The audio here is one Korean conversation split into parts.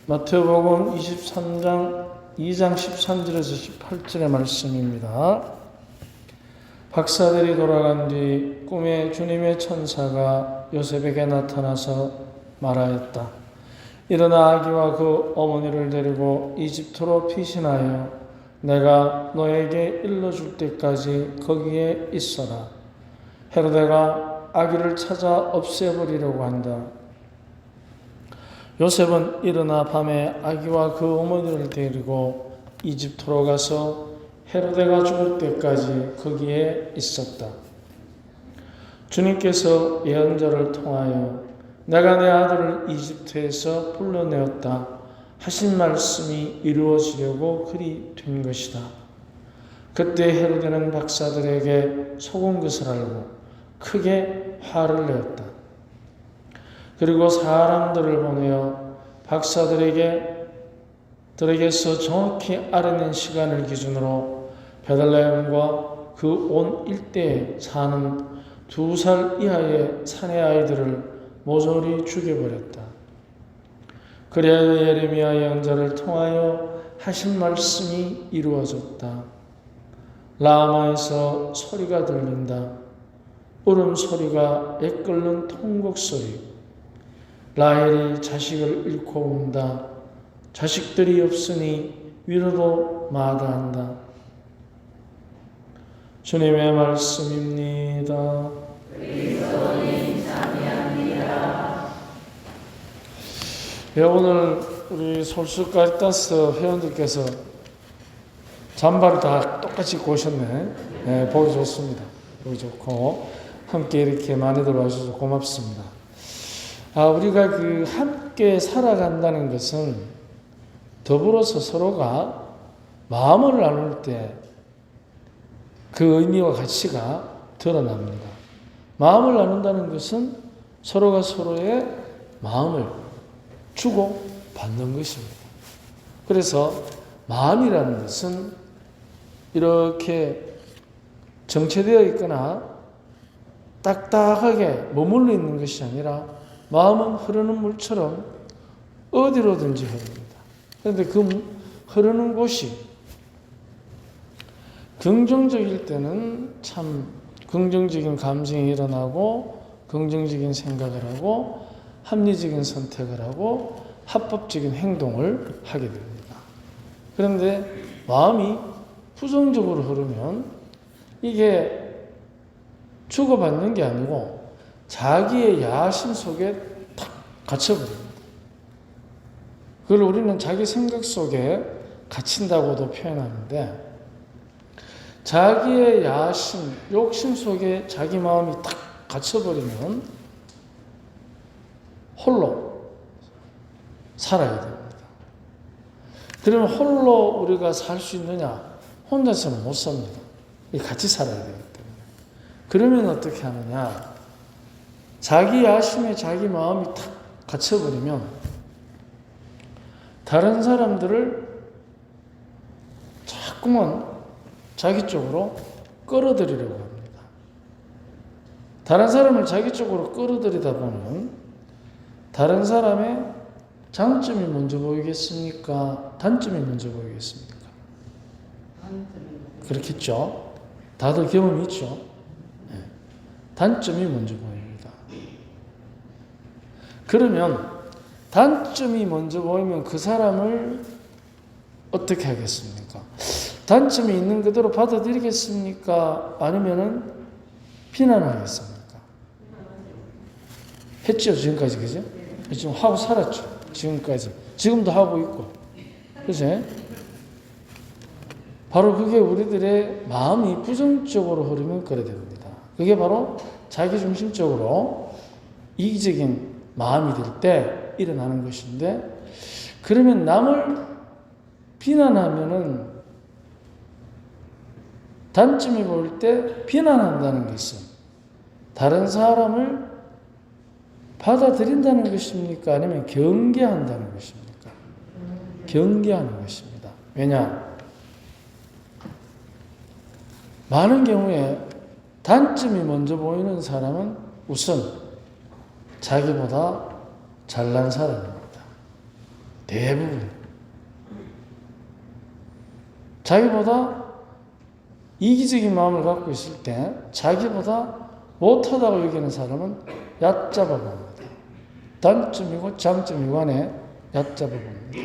마태복음 23장 2장 13절에서 18절의 말씀입니다. 박사들이 돌아간 뒤 꿈에 주님의 천사가 요셉에게 나타나서 말하였다. 일어나 아기와 그 어머니를 데리고 이집트로 피신하여 내가 너에게 일러줄 때까지 거기에 있어라. 헤로데가 아기를 찾아 없애버리려고 한다. 요셉은 일어나 밤에 아기와 그 어머니를 데리고 이집트로 가서 헤로데가 죽을 때까지 거기에 있었다. 주님께서 예언자를 통하여 내가 내 아들을 이집트에서 불러내었다 하신 말씀이 이루어지려고 그리 된 것이다. 그때 헤로데는 박사들에게 속은 것을 알고 크게 화를 내었다. 그리고 사람들을 보내어 박사들에게서 정확히 알아낸 시간을 기준으로 베들레헴과 그 온 일대에 사는 2살 이하의 사내 아이들을 모조리 죽여버렸다. 그래야 예레미야 예언자를 통하여 하신 말씀이 이루어졌다. 라마에서 소리가 들린다. 울음소리가 애끓는 통곡소리. 라헬이 자식을 잃고 운다. 자식들이 없으니 위로도 마다한다. 주님의 말씀입니다. 그리스도님 참여합니다. 오늘 우리 솔수카리타스 회원들께서 잠바를 다 똑같이 입고 오셨네. 보기 좋습니다. 보기 좋고 함께 이렇게 많이들 와주셔서 고맙습니다. 우리가 함께 살아간다는 것은 더불어서 서로가 마음을 나눌 때 그 의미와 가치가 드러납니다. 마음을 나눈다는 것은 서로가 서로의 마음을 주고 받는 것입니다. 그래서 마음이라는 것은 이렇게 정체되어 있거나 딱딱하게 머물러 있는 것이 아니라 마음은 흐르는 물처럼 어디로든지 흐릅니다. 그런데 그 흐르는 곳이 긍정적일 때는 참 긍정적인 감정이 일어나고 긍정적인 생각을 하고 합리적인 선택을 하고 합법적인 행동을 하게 됩니다. 그런데 마음이 부정적으로 흐르면 이게 주고받는 게 아니고 자기의 야심 속에 탁 갇혀버립니다. 그걸 우리는 자기 생각 속에 갇힌다고도 표현하는데 자기의 야심, 욕심 속에 자기 마음이 탁 갇혀버리면 홀로 살아야 됩니다. 그러면 홀로 우리가 살 수 있느냐? 혼자서는 못 삽니다. 같이 살아야 되기 때문에. 그러면 어떻게 하느냐? 자기 야심에 자기 마음이 탁 갇혀버리면 다른 사람들을 자꾸만 자기 쪽으로 끌어들이려고 합니다. 다른 사람을 자기 쪽으로 끌어들이다 보면 다른 사람의 장점이 먼저 보이겠습니까? 단점이 먼저 보이겠습니까? 그렇겠죠? 다들 경험이 있죠? 네. 단점이 먼저 보입니다. 그러면 단점이 먼저 보이면 그 사람을 어떻게 하겠습니까? 단점이 있는 그대로 받아들이겠습니까? 아니면은 비난하겠습니까? 했죠, 지금까지, 그죠? 지금 하고 살았죠, 지금까지. 지금도 하고 있고. 그죠? 바로 그게 우리들의 마음이 부정적으로 흐르면 그래 됩니다. 그게 바로 자기중심적으로 이기적인 마음이 될 때 일어나는 것인데, 그러면 남을 비난하면은 단점이 보일 때 비난한다는 것은 다른 사람을 받아들인다는 것입니까? 아니면 경계한다는 것입니까? 경계하는 것입니다. 왜냐? 많은 경우에 단점이 먼저 보이는 사람은 우선 자기보다 잘난 사람입니다. 대부분. 자기보다 이기적인 마음을 갖고 있을 때 자기보다 못하다고 여기는 사람은 얕잡아 봅니다. 단점이고 장점이 간에 얕잡아 봅니다.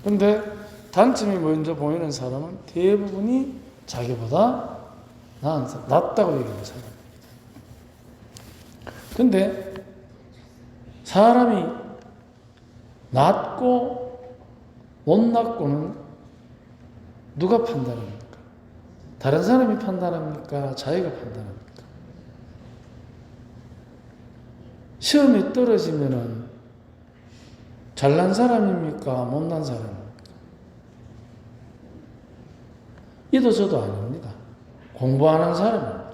그런데 단점이 먼저 보이는 사람은 대부분이 자기보다 낫다고 여기는 사람입니다. 근데 사람이 낫고 못낫고는 누가 판단합니까? 다른 사람이 판단합니까? 자기가 판단합니까? 시험에 떨어지면은 잘난 사람입니까? 못난 사람입니까? 이도 저도 아닙니다. 공부하는 사람입니다.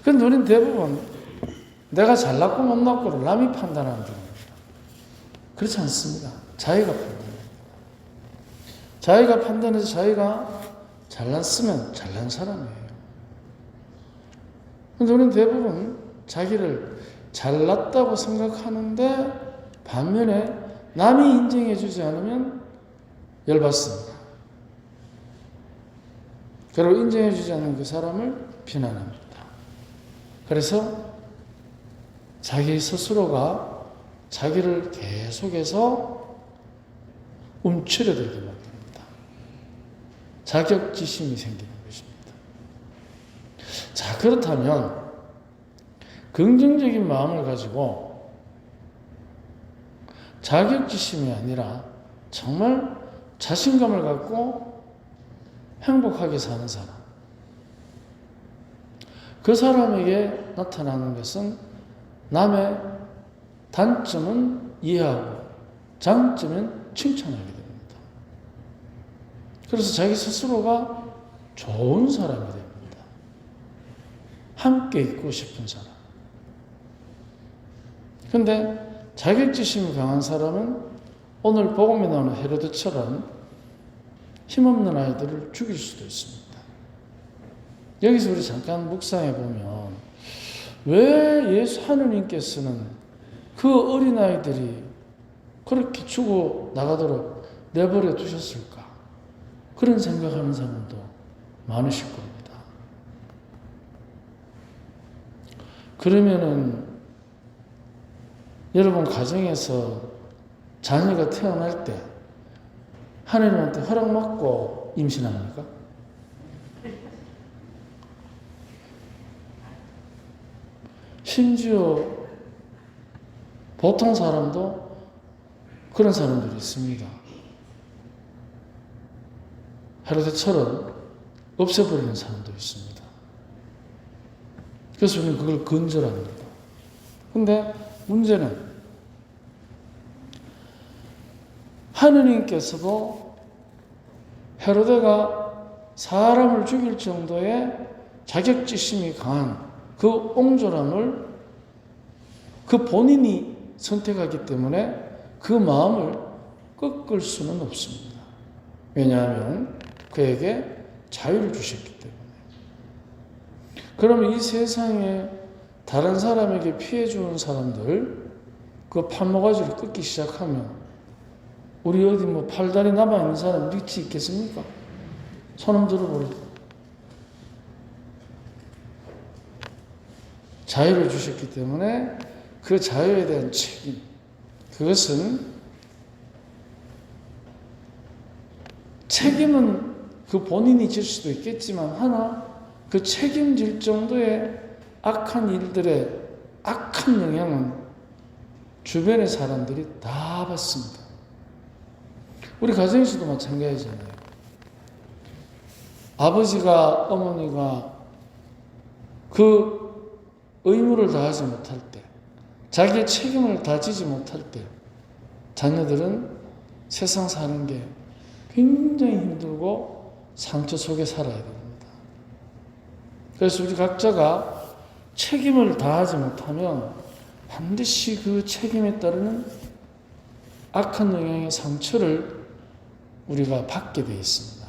그런데 우리는 대부분 내가 잘났고 못났고를 남이 판단하는 겁니다. 그렇지 않습니다. 자기가 판단합니다. 자기가 판단해서 자기가 잘났으면 잘난 사람이에요. 그런데 우리는 대부분 자기를 잘났다고 생각하는데 반면에 남이 인정해주지 않으면 열받습니다. 그리고 인정해주지 않는 그 사람을 비난합니다. 그래서 자기 스스로가 자기를 계속해서 움츠려들게 만듭니다. 자격지심이 생기는 것입니다. 자, 그렇다면 긍정적인 마음을 가지고 자격지심이 아니라 정말 자신감을 갖고 행복하게 사는 사람. 그 사람에게 나타나는 것은 남의 단점은 이해하고 장점은 칭찬하게 됩니다. 그래서 자기 스스로가 좋은 사람이 됩니다. 함께 있고 싶은 사람. 그런데 자격지심이 강한 사람은 오늘 복음에 나오는 헤로드처럼 힘없는 아이들을 죽일 수도 있습니다. 여기서 우리 잠깐 묵상해 보면 왜 예수 하느님께서는 그 어린아이들이 그렇게 죽어 나가도록 내버려 두셨을까? 그런 생각하는 사람도 많으실 겁니다. 그러면은 여러분 가정에서 자녀가 태어날 때 하느님한테 허락받고 임신합니까? 심지어 보통 사람도 그런 사람들이 있습니다. 헤로데처럼 없애버리는 사람도 있습니다. 그래서 우리는 그걸 건절합니다. 근데 문제는 하느님께서도 헤로데가 사람을 죽일 정도의 자격지심이 강한 그 옹졸함을 그 본인이 선택하기 때문에 그 마음을 꺾을 수는 없습니다. 왜냐하면 그에게 자유를 주셨기 때문에. 그러면 이 세상에 다른 사람에게 피해 주는 사람들 그 판모가지를 꺾기 시작하면 우리 어디 뭐 팔다리 남아있는 사람 리치 있겠습니까? 손 한번 들어보세요. 자유를 주셨기 때문에 그 자유에 대한 책임, 그것은 책임은 그 본인이 질 수도 있겠지만 하나 그 책임질 정도의 악한 일들의 악한 영향은 주변의 사람들이 다 받습니다. 우리 가정에서도 마찬가지잖아요. 아버지가 어머니가 그 의무를 다하지 못할 때, 자기의 책임을 다지지 못할 때 자녀들은 세상 사는 게 굉장히 힘들고 상처 속에 살아야 됩니다. 그래서 우리 각자가 책임을 다하지 못하면 반드시 그 책임에 따르는 악한 영향의 상처를 우리가 받게 되어 있습니다.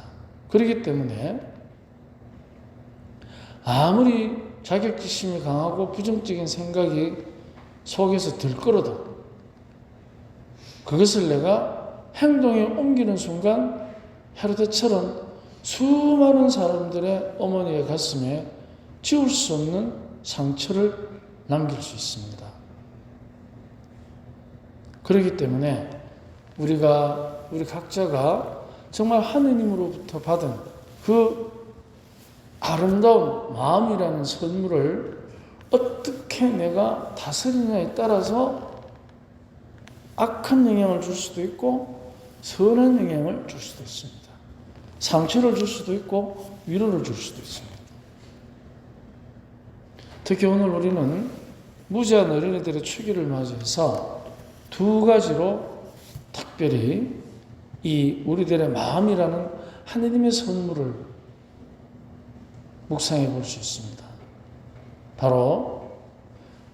그렇기 때문에 아무리 자격지심이 강하고 부정적인 생각이 속에서 들끓어도 그것을 내가 행동에 옮기는 순간 헤로데처럼 수많은 사람들의 어머니의 가슴에 지울 수 없는 상처를 남길 수 있습니다. 그렇기 때문에 우리 각자가 정말 하느님으로부터 받은 그 아름다운 마음이라는 선물을 어떻게 내가 다스리냐에 따라서 악한 영향을 줄 수도 있고 선한 영향을 줄 수도 있습니다. 상처를 줄 수도 있고 위로를 줄 수도 있습니다. 특히 오늘 우리는 무지한 어린이들의 축일을 맞이해서 두 가지로 특별히 이 우리들의 마음이라는 하느님의 선물을 묵상해 볼 수 있습니다. 바로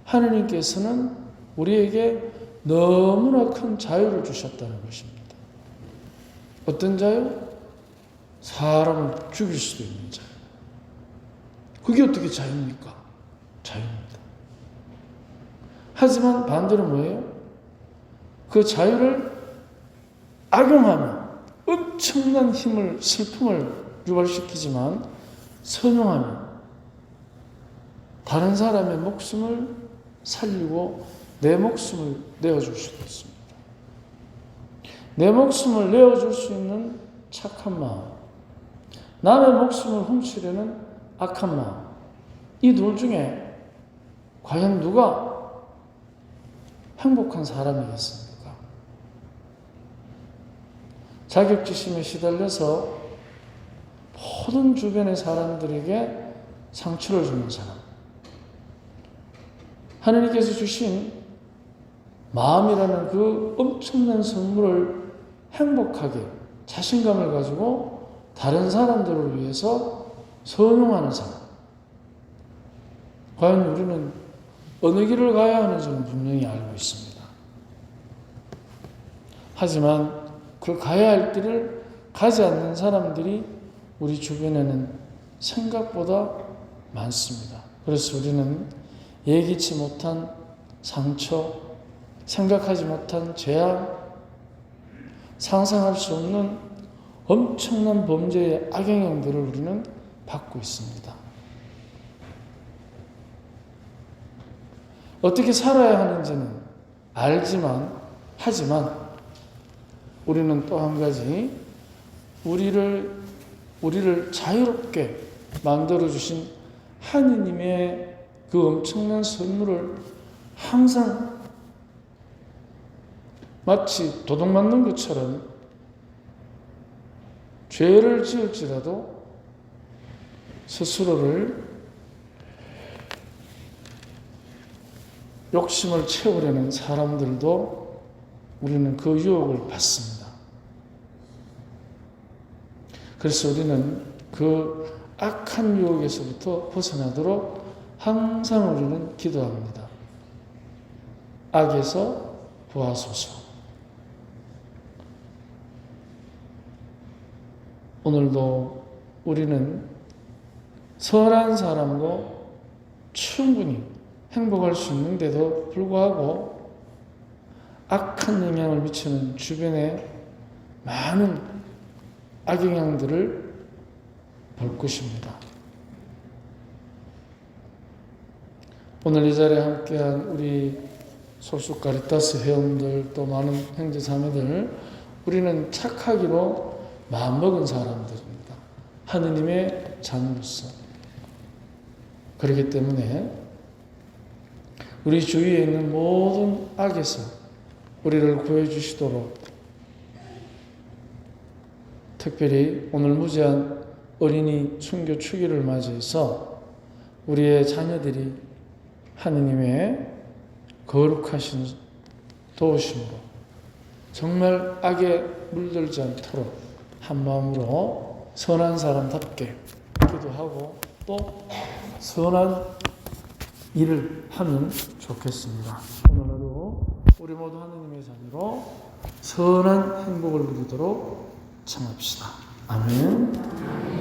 하느님께서는 우리에게 너무나 큰 자유를 주셨다는 것입니다. 어떤 자유? 사람을 죽일 수도 있는 자유. 그게 어떻게 자유입니까? 자유입니다. 하지만 반대로 뭐예요? 그 자유를 악용하면 엄청난 힘을, 슬픔을 유발시키지만 선용하면 다른 사람의 목숨을 살리고 내 목숨을 내어줄 수도 있습니다. 내 목숨을 내어줄 수 있는 착한 마음, 남의 목숨을 훔치려는 악한 마음, 이 둘 중에 과연 누가 행복한 사람이겠습니까? 자격지심에 시달려서 모든 주변의 사람들에게 상처를 주는 사람, 하느님께서 주신 마음이라는 그 엄청난 선물을 행복하게 자신감을 가지고 다른 사람들을 위해서 선용하는 사람. 과연 우리는 어느 길을 가야 하는지는 분명히 알고 있습니다. 하지만 그 가야 할 길을 가지 않는 사람들이 우리 주변에는 생각보다 많습니다. 그래서 우리는 예기치 못한 상처, 생각하지 못한 재앙, 상상할 수 없는 엄청난 범죄의 악영향들을 우리는 받고 있습니다. 어떻게 살아야 하는지는 하지만 우리는 또 한 가지 우리를 자유롭게 만들어주신 하느님의 그 엄청난 선물을 항상 마치 도둑맞는 것처럼 죄를 지을지라도 스스로를 욕심을 채우려는 사람들도 우리는 그 유혹을 받습니다. 그래서 우리는 그 악한 유혹에서부터 벗어나도록 항상 우리는 기도합니다. 악에서 구하소서. 오늘도 우리는 선한 사람도 충분히 행복할 수 있는데도 불구하고 악한 영향을 미치는 주변의 많은 악영향들을 볼 것입니다. 오늘 이 자리에 함께한 우리 솔수 카리타스 회원들 또 많은 형제 자매들, 우리는 착하기로 마음먹은 사람들입니다. 하느님의 자녀로서. 그렇기 때문에 우리 주위에 있는 모든 악에서 우리를 구해주시도록, 특별히 오늘 무지한 어린이 순교 축일을 맞이해서 우리의 자녀들이 하느님의 거룩하신 도우심으로 정말 악에 물들지 않도록 한 마음으로 선한 사람답게 기도하고 또 선한 일을 하면 좋겠습니다. 오늘 하루 우리 모두 하느님의 자녀로 선한 행복을 누리도록 청합시다. 아멘.